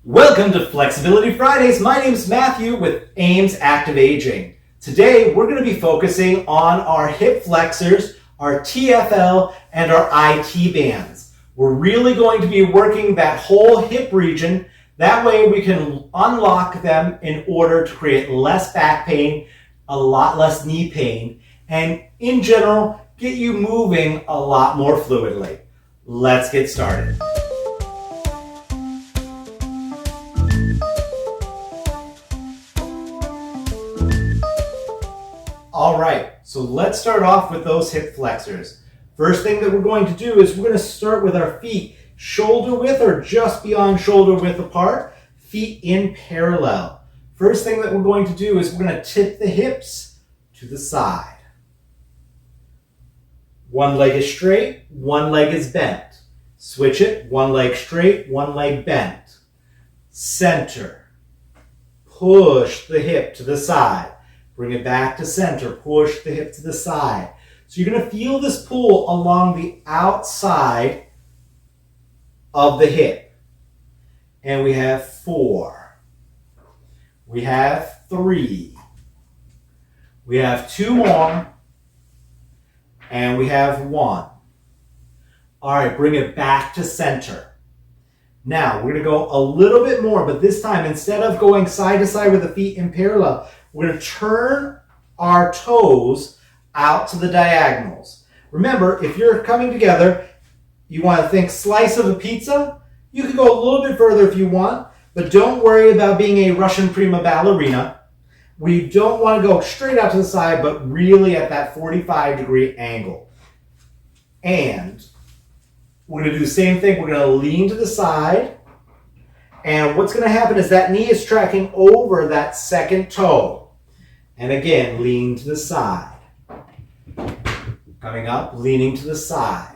Welcome to Flexibility Fridays. My name is Matthew with Ames Active Aging. Today we're going to be focusing on our hip flexors, our TFL, and our IT bands. We're really going to be working that whole hip region. That way we can unlock them in order to create less back pain, a lot less knee pain, and in general, get you moving a lot more fluidly. Let's get started. All right, so let's start off with those hip flexors. First thing that we're going to do is we're going to start with our feet shoulder width or just beyond shoulder width apart, feet in parallel. First thing that we're going to do is we're going to tip the hips to the side. One leg is straight, one leg is bent. Switch it, one leg straight, one leg bent. Center. Push the hip to the side. Bring it back to center. Push the hip to the side. So you're going to feel this pull along the outside of the hip. And we have 4. We have 3. We have 2 more. And we have 1. All right, bring it back to center. Now, we're going to go a little bit more, but this time, instead of going side to side with the feet in parallel, we're going to turn our toes out to the diagonals. Remember, if you're coming together, you want to think slice of a pizza. You can go a little bit further if you want, but don't worry about being a Russian prima ballerina. We don't want to go straight out to the side, but really at that 45-degree angle. And we're going to do the same thing. We're going to lean to the side. And what's going to happen is that knee is tracking over that second toe. And again, lean to the side. Coming up, leaning to the side.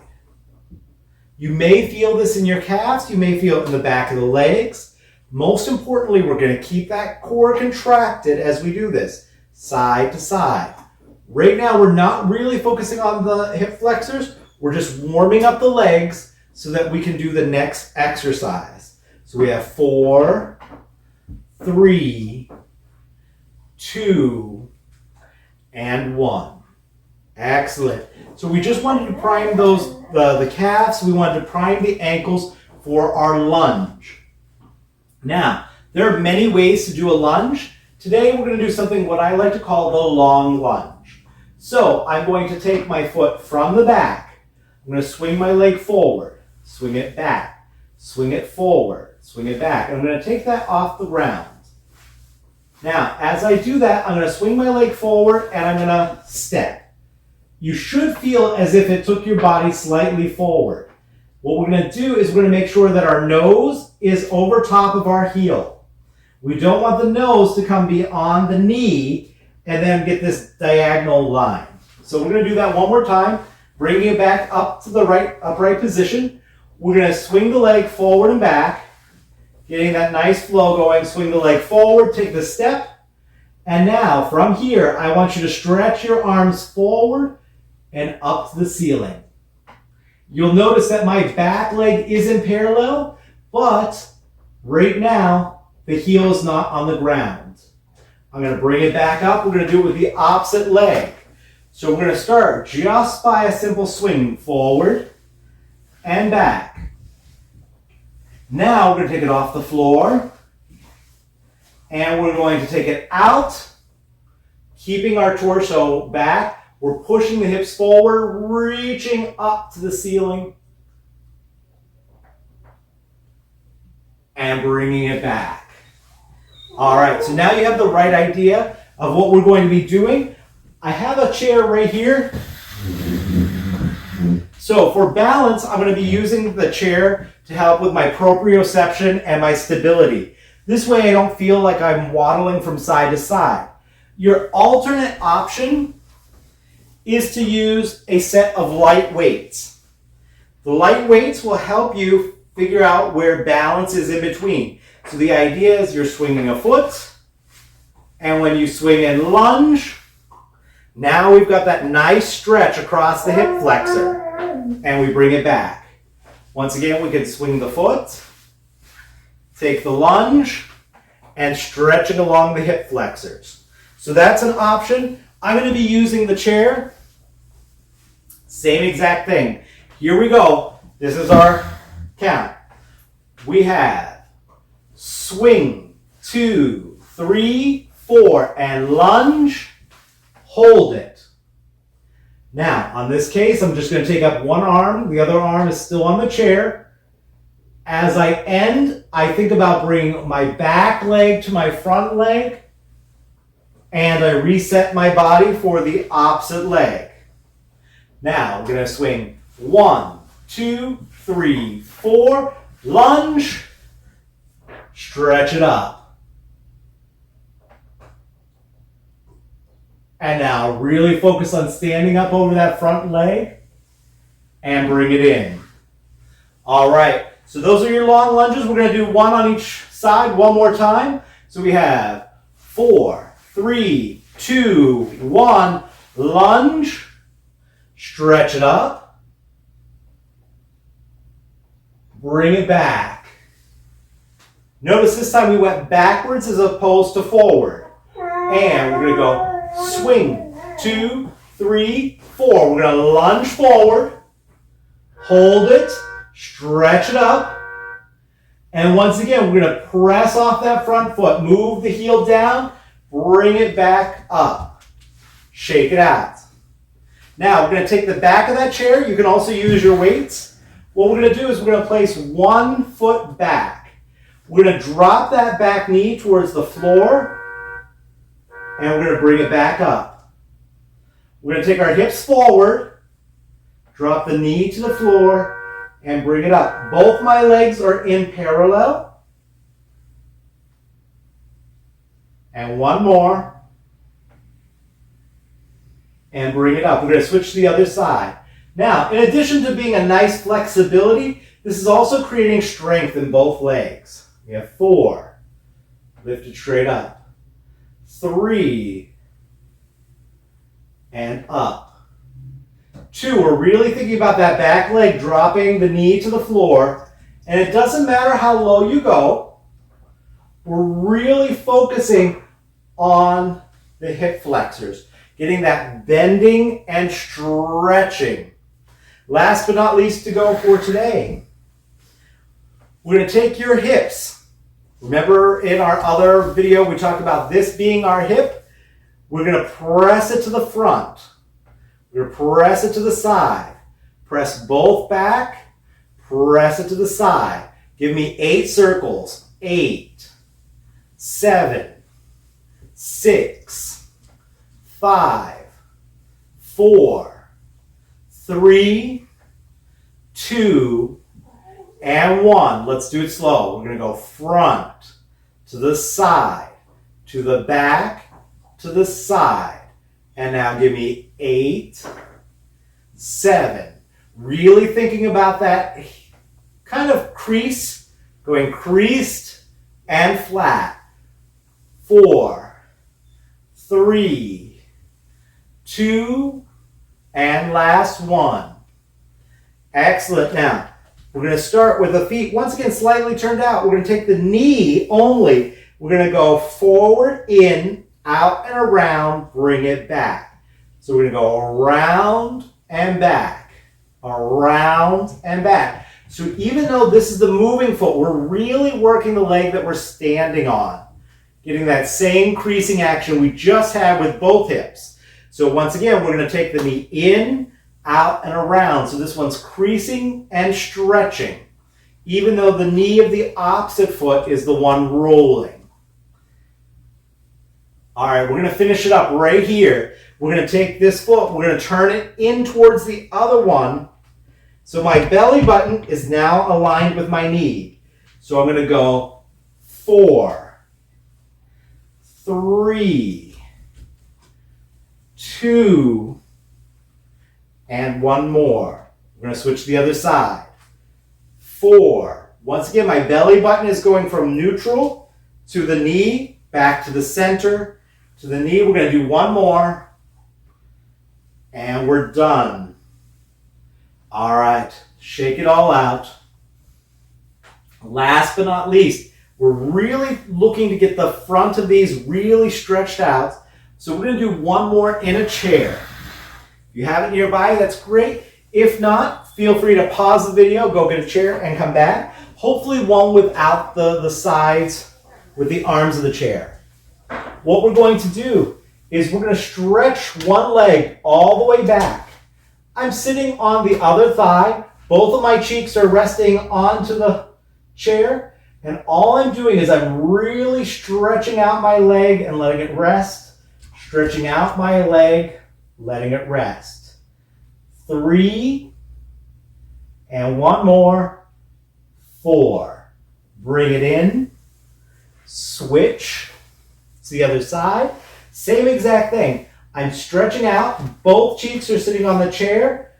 You may feel this in your calves. You may feel it in the back of the legs. Most importantly, we're going to keep that core contracted as we do this, side to side. Right now, we're not really focusing on the hip flexors. We're just warming up the legs so that we can do the next exercise. So we have 4, 3, 2, and 1. Excellent. So we just wanted to prime the calves. We wanted to prime the ankles for our lunge. Now, there are many ways to do a lunge. Today we're going to do something what I like to call the long lunge. So I'm going to take my foot from the back. I'm going to swing my leg forward, swing it back, swing it forward, swing it back. And I'm going to take that off the ground. Now, as I do that, I'm going to swing my leg forward and I'm going to step. You should feel as if it took your body slightly forward. What we're going to do is we're going to make sure that our nose is over top of our heel. We don't want the nose to come beyond the knee and then get this diagonal line. So we're going to do that one more time, bringing it back up to the right upright position. We're going to swing the leg forward and back, getting that nice flow going. Swing the leg forward, take the step. And now from here, I want you to stretch your arms forward and up to the ceiling. You'll notice that my back leg is in parallel, but right now, the heel is not on the ground. I'm going to bring it back up. We're going to do it with the opposite leg. So we're going to start just by a simple swing forward and back. Now we're going to take it off the floor. And we're going to take it out, keeping our torso back. We're pushing the hips forward, reaching up to the ceiling, and bringing it back. All right, so now you have the right idea of what we're going to be doing. I have a chair right here. So for balance, I'm going to be using the chair to help with my proprioception and my stability. This way I don't feel like I'm waddling from side to side. Your alternate option is to use a set of light weights. The light weights will help you figure out where balance is in between. So the idea is you're swinging a foot, and when you swing and lunge, now we've got that nice stretch across the hip flexor, and we bring it back. Once again, we can swing the foot, take the lunge and stretching along the hip flexors. So that's an option. I'm going to be using the chair. Same exact thing. Here we go. This is our count. We have swing, 2, 3, 4, and lunge. Hold it. Now, on this case, I'm just going to take up one arm. The other arm is still on the chair. As I end, I think about bringing my back leg to my front leg, and I reset my body for the opposite leg. Now, I'm going to swing 1, 2, 3, 4, lunge, stretch it up. And now really focus on standing up over that front leg and bring it in. All right, so those are your long lunges. We're going to do one on each side one more time. So we have 4, 3, 2, 1, lunge, stretch it up, bring it back. Notice this time we went backwards as opposed to forward. And we're going to go swing, 2, 3, 4. We're going to lunge forward, hold it, stretch it up, and once again, we're going to press off that front foot, move the heel down, bring it back up, shake it out. Now, we're going to take the back of that chair. You can also use your weights. What we're going to do is we're going to place one foot back. We're going to drop that back knee towards the floor, and we're going to bring it back up. We're going to take our hips forward, drop the knee to the floor, and bring it up. Both my legs are in parallel. And one more. And bring it up. We're going to switch to the other side. Now, in addition to being a nice flexibility, this is also creating strength in both legs. We have 4. Lift it straight up. 3. And up. 2, we're really thinking about that back leg dropping the knee to the floor. And it doesn't matter how low you go. We're really focusing on the hip flexors. Getting that bending and stretching. Last but not least to go for today. We're going to take your hips. Remember in our other video we talked about this being our hip. We're going to press it to the front. We're going to press it to the side. Press both back. Press it to the side. Give me 8 circles. 8, 7, 6, 5, 4, 3, 2, and 1. Let's do it slow. We're going to go front, to the side, to the back, to the side. And now give me 8, 7. Really thinking about that kind of crease, going creased and flat. 4, 3, 2, and last 1. Excellent. Now, we're going to start with the feet once again slightly turned out. We're going to take the knee only. We're going to go forward, in, out, and around, bring it back. So we're going to go around and back, around and back. So even though this is the moving foot, we're really working the leg that we're standing on. Getting that same creasing action we just had with both hips. So once again, we're going to take the knee in, out, and around. So this one's creasing and stretching, even though the knee of the opposite foot is the one rolling. All right, we're going to finish it up right here. We're going to take this foot, we're going to turn it in towards the other one. So my belly button is now aligned with my knee. So I'm going to go 4, 3, 2, and 1 more. We're going to switch to the other side. 4. Once again, my belly button is going from neutral to the knee, back to the center, to the knee. We're going to do 1 more. And we're done. All right, shake it all out. Last but not least, We're really looking to get the front of these really stretched out. So we're going to do one more in a chair. If you have it nearby, that's great. If not, feel free to pause the video, go get a chair, and come back. Hopefully one without the sides, with the arms of the chair. What we're going to do is we're going to stretch one leg all the way back. I'm sitting on the other thigh. Both of my cheeks are resting onto the chair. And all I'm doing is I'm really stretching out my leg and letting it rest. Stretching out my leg, letting it rest. 3, and one more. 4. Bring it in. Switch to the other side. Same exact thing. I'm stretching out. Both cheeks are sitting on the chair.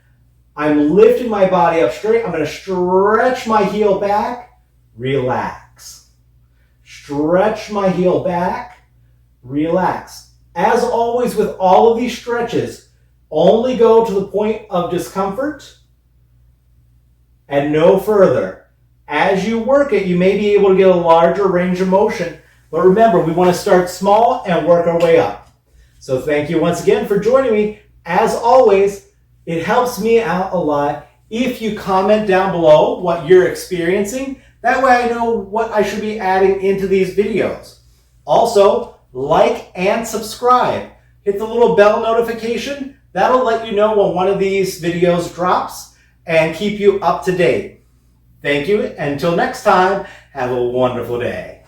I'm lifting my body up straight. I'm going to stretch my heel back. Relax. Stretch my heel back. Relax. As always with all of these stretches, only go to the point of discomfort and no further. As you work it, you may be able to get a larger range of motion. But remember, we want to start small and work our way up. So thank you once again for joining me. As always, it helps me out a lot if you comment down below what you're experiencing. That way I know what I should be adding into these videos. Also, like and subscribe. Hit the little bell notification. That'll let you know when one of these videos drops and keep you up to date. Thank you. Until next time, have a wonderful day.